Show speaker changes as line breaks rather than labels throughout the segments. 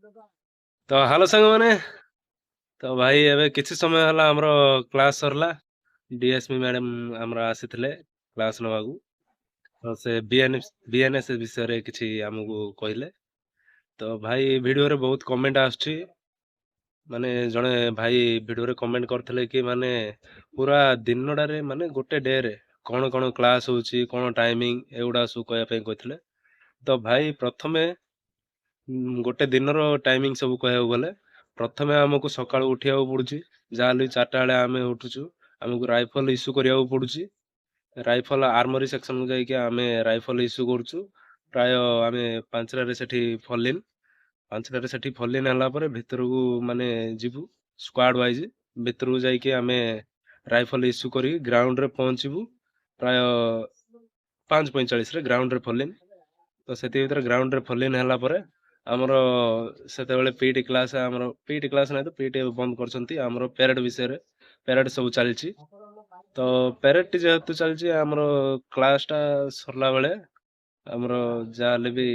ତ ହ୍ୟାଲୋ ସାଙ୍ଗମାନେ। ତ ଭାଇ ଏବେ କିଛି ସମୟ ହେଲା ଆମର କ୍ଲାସ୍ ସରିଲା। ଡିଏସ୍ପି ମ୍ୟାଡ଼ାମ ଆମର ଆସିଥିଲେ କ୍ଲାସ୍ ନେବାକୁ। ତ ସେ ବିଏନ୍ଏସ୍ ବିଷୟରେ କିଛି ଆମକୁ କହିଲେ। ତ ଭାଇ ଭିଡ଼ିଓରେ ବହୁତ କମେଣ୍ଟ ଆସୁଛି। ମାନେ ଜଣେ ଭାଇ ଭିଡ଼ିଓରେ କମେଣ୍ଟ କରିଥିଲେ କି ମାନେ ପୁରା ଦିନଟାରେ ମାନେ ଗୋଟେ ଡେରେ କ'ଣ କ'ଣ କ୍ଲାସ୍ ହେଉଛି, କ'ଣ ଟାଇମିଂ, ଏଗୁଡ଼ା ସବୁ କହିବା ପାଇଁ କହିଥିଲେ। ତ ଭାଇ ପ୍ରଥମେ ଗୋଟେ ଦିନର ଟାଇମିଂ ସବୁ କହିବାକୁ ଗଲେ, ପ୍ରଥମେ ଆମକୁ ସକାଳୁ ଉଠିବାକୁ ପଡୁଛି। ଯାହାହେଲେ 4ଟା ବେଳେ ଆମେ ଉଠୁଛୁ। ଆମକୁ ରାଇଫଲ ଇସ୍ୟୁ କରିବାକୁ ପଡୁଛି। ରାଇଫଲ ଆର୍ମୋରୀ ସେକ୍ସନକୁ ଯାଇକି ଆମେ ରାଇଫଲ ଇସ୍ୟୁ କରୁଛୁ। ପ୍ରାୟ ଆମେ 5ଟାରେ ସେଠି ଫଲିନ୍ 5ଟାରେ ସେଠି ଫଲିନ୍ ହେଲା ପରେ ଭିତରକୁ ମାନେ ଯିବୁ ସ୍କ୍ୱାଡ୍ ୱାଇଜ୍। ଭିତରକୁ ଯାଇକି ଆମେ ରାଇଫଲ ଇସ୍ୟୁ କରି ଗ୍ରାଉଣ୍ଡରେ ପହଞ୍ଚିବୁ ପ୍ରାୟ 5:45ରେ ଗ୍ରାଉଣ୍ଡରେ ଫଲିନ୍। ତ ସେଥି ଭିତରେ ଗ୍ରାଉଣ୍ଡରେ ଫଲିନ୍ ହେଲା ପରେ ଆମର ସେତେବେଳେ ପିଟି କ୍ଲାସ୍ ନାହିଁ, ତ ପିଟି ବନ୍ଦ କରିଛନ୍ତି। ଆମର ପ୍ୟାରେଡ୍ ବିଷୟରେ ପ୍ୟାରେଡ୍ ସବୁ ଚାଲିଛି। ତ ପ୍ୟାରେଡ୍ଟି ଯେହେତୁ ଚାଲିଛି, ଆମର କ୍ଲାସ୍ଟା ସରିଲା ବେଳେ ଆମର ଯାହାହେଲେ ବି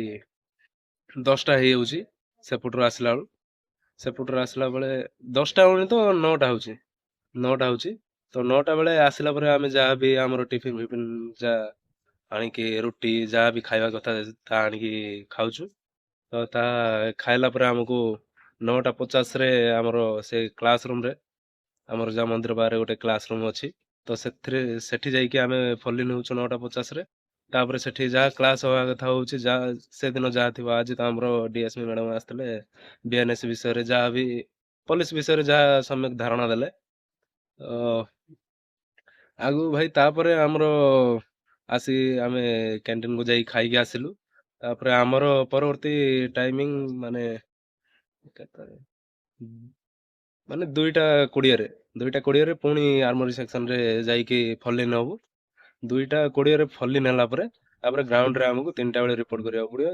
10ଟା ହେଇଯାଉଛି। ସେପଟରୁ ଆସିଲା ବେଳେ 10ଟା ହଉନି ତ 9ଟା ହଉଛି। 9ଟା ହଉଛି। ତ 9ଟା ବେଳେ ଆସିଲା ପରେ ଆମେ ଯାହା ବି ଆମର ଟିଫିନ୍ ଫିଫିନ୍ ଯାହା ଆଣିକି ରୁଟି ଯାହା ବି ଖାଇବା କଥା ତାହା ଆଣିକି ଖାଉଛୁ। ତ ତାହା ଖାଇଲା ପରେ ଆମକୁ 9ଟା 50ରେ ଆମର ସେ କ୍ଲାସ୍ ରୁମ୍ରେ, ଆମର ଯାହା ମନ୍ଦିର ବାହାରେ ଗୋଟେ କ୍ଲାସ୍ ରୁମ୍ ଅଛି, ତ ସେଠି ଯାଇକି ଆମେ ଫଲି ନେଉଛୁ 9ଟା 50ରେ। ତାପରେ ସେଠି ଯାହା କ୍ଲାସ୍ ହବା କଥା ହଉଛି, ଯାହା ସେଦିନ ଯାହା ଥିବ। ଆଜି ତ ଆମର ଡିଏସ୍ପି ମ୍ୟାଡ଼ାମ ଆସିଥିଲେ, ବିଏନ୍ଏସ୍ ବିଷୟରେ ଯାହା ବି ପୋଲିସ ବିଷୟରେ ଯାହା ସମ୍ୟକ ଧାରଣା ଦେଲେ। ଆଗକୁ ଭାଇ ତାପରେ ଆମର ଆସି ଆମେ କ୍ୟାଣ୍ଟିନ୍କୁ ଯାଇ ଖାଇକି ଆସିଲୁ। ତାପରେ ଆମର ପରବର୍ତ୍ତୀ ଟାଇମିଂ ମାନେ କେତେଟାରେ? ମାନେ 2ଟା 20ରେ ପୁଣି ଆର୍ମୋରୀ ସେକ୍ସନରେ ଯାଇକି ଫଲିନ୍ ହବୁ। 2ଟା 20ରେ ଫଲିନ୍ ହେଲା ପରେ ତାପରେ ଗ୍ରାଉଣ୍ଡରେ ଆମକୁ 3ଟା ବେଳେ ରିପୋର୍ଟ କରିବାକୁ ପଡ଼ିବ।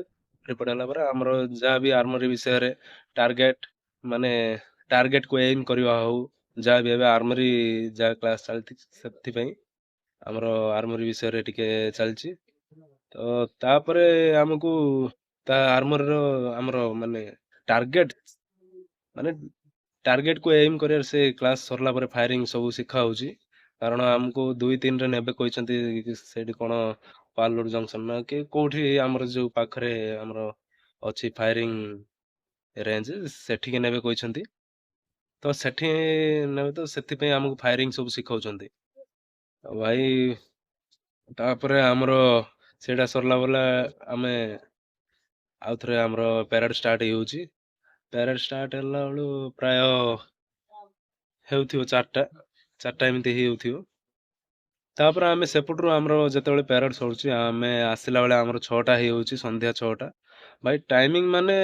ରିପୋର୍ଟ ହେଲା ପରେ ଆମର ଯାହା ବି ଆର୍ମୋରୀ ବିଷୟରେ ଟାର୍ଗେଟ ମାନେ ଟାର୍ଗେଟକୁ ଏଇମ୍ କରିବା ହଉ, ଯାହା ବି ଏବେ ଆର୍ମୋରୀ ଯାହା କ୍ଲାସ୍ ଚାଲିଛି ସେଥିପାଇଁ ଆମର ଆର୍ମୋରୀ ବିଷୟରେ ଟିକେ ଚାଲିଛି। ତ ତାପରେ ଆମକୁ ତା ଆର୍ମୋରୀର ଆମର ମାନେ ଟାର୍ଗେଟ ମାନେ ଟାର୍ଗେଟକୁ ଏଇମ୍ କରିବାର ସେ କ୍ଲାସ୍ ସରିଲା ପରେ ଫାୟାରିଂ ସବୁ ଶିଖା ହଉଛି। କାରଣ ଆମକୁ 2-3ରେ ନେବେ କହିଛନ୍ତି। ସେଇଠି କ'ଣ ପାଲୁର ଜଙ୍କସନ୍ ନା କି କୋଉଠି ଆମର ଯୋଉ ପାଖରେ ଆମର ଅଛି ଫାୟାରିଂ ରେଞ୍ଜ, ସେଠିକି ନେବେ କହିଛନ୍ତି। ତ ସେଠି ନେବେ, ତ ସେଥିପାଇଁ ଆମକୁ ଫାୟାରିଂ ସବୁ ଶିଖାଉଛନ୍ତି। ଆଉ ଭାଇ ତାପରେ ଆମର ସେଇଟା ସରିଲା ବୋଲେ ଆମେ ଆଉଥରେ ଆମର ପ୍ୟାରେଡ୍ ଷ୍ଟାର୍ଟ ହେଇଯାଉଛି। ପ୍ୟାରେଡ୍ ଷ୍ଟାର୍ଟ ହେଲା ବେଳୁ ପ୍ରାୟ ହେଉଥିବ 4ଟା ଏମିତି ହେଇଯାଉଥିବ। ତାପରେ ଆମେ ସେପଟରୁ ଆମର ଯେତେବେଳେ ପ୍ୟାରେଡ୍ ସରୁଛି, ଆମେ ଆସିଲା ବେଳେ ଆମର 6ଟା ହେଇଯାଉଛି, ସନ୍ଧ୍ୟା 6ଟା। ଭାଇ ଟାଇମିଂ ମାନେ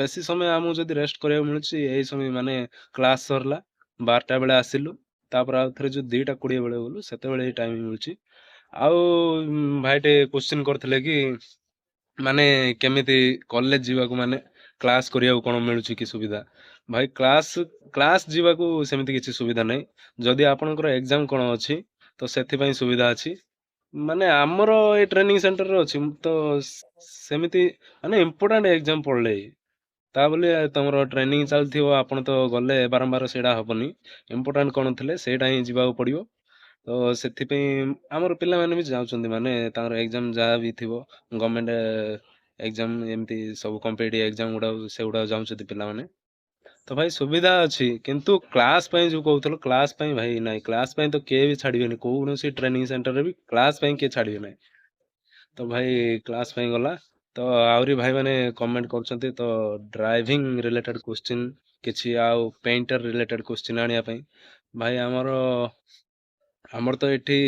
ବେଶୀ ସମୟ ଆମକୁ ଯଦି ରେଷ୍ଟ କରିବାକୁ ମିଳୁଛି ଏଇ ସମୟ, ମାନେ କ୍ଲାସ୍ ସରିଲା 12ଟା ବେଳେ ଆସିଲୁ, ତାପରେ ଆଉ ଥରେ ଯୋଉ 2ଟା 20 ବେଳେ ଗଲୁ ସେତେବେଳେ ଏଇ ଟାଇମିଂ ମିଳୁଛି। ଆଉ ଭାଇ ଟେ କ୍ୱେଶ୍ଚିନ୍ କରିଥିଲେ କି ମାନେ କେମିତି କଲେଜ ଯିବାକୁ, ମାନେ କ୍ଲାସ୍ କରିବାକୁ କ'ଣ ମିଳୁଛି କି ସୁବିଧା? ଭାଇ କ୍ଲାସ୍ ଯିବାକୁ ସେମିତି କିଛି ସୁବିଧା ନାହିଁ। ଯଦି ଆପଣଙ୍କର ଏକ୍ଜାମ୍ କ'ଣ ଅଛି ତ ସେଥିପାଇଁ ସୁବିଧା ଅଛି। ମାନେ ଆମର ଏଇ ଟ୍ରେନିଂ ସେଣ୍ଟରରେ ଅଛି ତ ସେମିତି ମାନେ ଇମ୍ପୋର୍ଟାଣ୍ଟ ଏକ୍ଜାମ୍ ପଡ଼ିଲେ ତା ବୋଲି ତମର ଟ୍ରେନିଂ ଚାଲିଥିବ ଆପଣ ତ ଗଲେ ବାରମ୍ବାର ସେଇଟା ହବନି। ଇମ୍ପୋର୍ଟାଣ୍ଟ କ'ଣ ଥିଲେ ସେଇଟା ହିଁ ଯିବାକୁ ପଡ଼ିବ। ତ ସେଥିପାଇଁ ଆମର ପିଲାମାନେ ବି ଯାଉଛନ୍ତି, ମାନେ ତାଙ୍କର ଏକ୍ଜାମ୍ ଯାହା ବି ଥିବ, ଗଭର୍ଣ୍ଣମେଣ୍ଟ ଏକ୍ଜାମ୍ ଏମିତି ସବୁ କମ୍ପିଟିଟିଭ୍ ଏକ୍ଜାମ୍ ସେଗୁଡ଼ାକ ଯାଉଛନ୍ତି ପିଲାମାନେ। ତ ଭାଇ ସୁବିଧା ଅଛି, କିନ୍ତୁ କ୍ଲାସ୍ ପାଇଁ ଯୋଉ କହୁଥିଲ, କ୍ଲାସ୍ ପାଇଁ ଭାଇ ନାହିଁ। କ୍ଲାସ୍ ପାଇଁ ତ କିଏ ବି ଛାଡ଼ିବେନି, କୌଣସି ଟ୍ରେନିଂ ସେଣ୍ଟରରେ ବି କ୍ଲାସ୍ ପାଇଁ କିଏ ଛାଡ଼ିବେ ନାହିଁ। ତ ଭାଇ କ୍ଲାସ୍ ପାଇଁ ଗଲା। ତ ଆହୁରି ଭାଇମାନେ କମେଣ୍ଟ କରୁଛନ୍ତି ତ ଡ୍ରାଇଭିଂ ରିଲେଟେଡ୍ କ୍ୱେଶ୍ଚିନ୍ କିଛି, ଆଉ ପେଣ୍ଟର ରିଲେଟେଡ୍ କ୍ୱେଶ୍ଚିନ୍ ଆଣିବା ପାଇଁ। ଭାଇ ଆମର ତ ଏଠି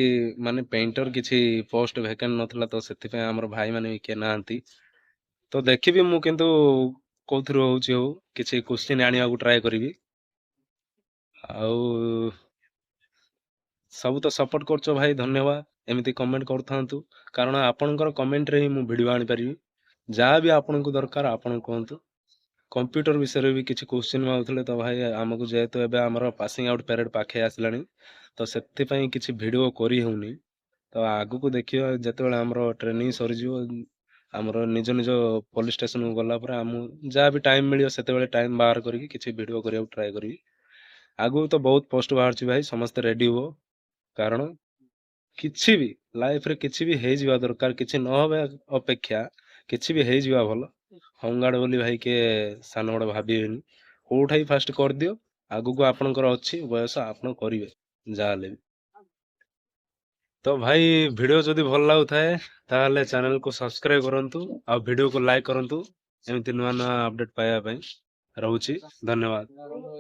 ମାନେ ପେଣ୍ଟର କିଛି ପୋଷ୍ଟ ଭେକାଣ୍ଟ ନଥିଲା, ତ ସେଥିପାଇଁ ଆମର ଭାଇମାନେ ବି କିଏ ନାହାନ୍ତି। ତ ଦେଖିବି ମୁଁ, କିନ୍ତୁ କୋଉଥିରୁ ହଉଛି ହଉ କିଛି କ୍ୱେଶ୍ଚିନ୍ ଆଣିବାକୁ ଟ୍ରାଏ କରିବି। ଆଉ ସବୁ ତ ସପୋର୍ଟ କରୁଛ ଭାଇ, ଧନ୍ୟବାଦ। ଏମିତି କମେଣ୍ଟ କରୁଥାନ୍ତୁ, କାରଣ ଆପଣଙ୍କର କମେଣ୍ଟରେ ହିଁ ମୁଁ ଭିଡ଼ିଓ ଆଣିପାରିବି। ଯାହା ବି ଆପଣଙ୍କୁ ଦରକାର ଆପଣ କୁହନ୍ତୁ। କମ୍ପ୍ୟୁଟର ବିଷୟରେ ବି କିଛି କ୍ୱେଶ୍ଚିନ୍ ମାଗୁଥିଲେ, ତ ଭାଇ ଆମକୁ ଯେହେତୁ ଏବେ ଆମର ପାସିଂ ଆଉଟ୍ ପ୍ୟାରେଡ୍ ପାଖେଇ ଆସିଲାଣି, ତ ସେଥିପାଇଁ କିଛି ଭିଡ଼ିଓ କରି ହେଉନି। ତ ଆଗକୁ ଦେଖିବା ଯେତେବେଳେ ଆମର ଟ୍ରେନିଂ ସରିଯିବ, ଆମର ନିଜ ନିଜ ପୋଲିସ ଷ୍ଟେସନକୁ ଗଲା ପରେ ଆମକୁ ଯାହା ବି ଟାଇମ୍ ମିଳିବ ସେତେବେଳେ ଟାଇମ୍ ବାହାର କରିକି କିଛି ଭିଡ଼ିଓ କରିବାକୁ ଟ୍ରାଏ କରିବି। ଆଗକୁ ତ ବହୁତ ପୋଷ୍ଟ ବାହାରୁଛି ଭାଇ, ସମସ୍ତେ ରେଡି ହୁଅ। କାରଣ କିଛି ବି ଲାଇଫରେ କିଛି ବି ହେଇଯିବା ଦରକାର, କିଛି ନହେବା ଅପେକ୍ଷା କିଛି ବି ହେଇଯିବା ଭଲ। ହୋମଗାର୍ଡ ବୋଲି ଭାଇ କିଏ ସାନ ବଡ଼ ଭାବିବେନି। କୋଉଟା ହିଁ ଫାଷ୍ଟ କରିଦିଅ, ଆଗକୁ ଆପଣଙ୍କର ଅଛି ବୟସ, ଆପଣ କରିବେ ଯାହାହେଲେ ବି। ତ ଭାଇ ଭିଡ଼ିଓ ଯଦି ଭଲ ଲାଗୁଥାଏ ତାହେଲେ ଚ୍ୟାନେଲକୁ ସବସ୍କ୍ରାଇବ କରନ୍ତୁ ଆଉ ଭିଡ଼ିଓକୁ ଲାଇକ୍ କରନ୍ତୁ, ଏମିତି ନୂଆ ନୂଆ ଅପଡେଟ୍ ପାଇବା ପାଇଁ। ରହୁଛି, ଧନ୍ୟବାଦ।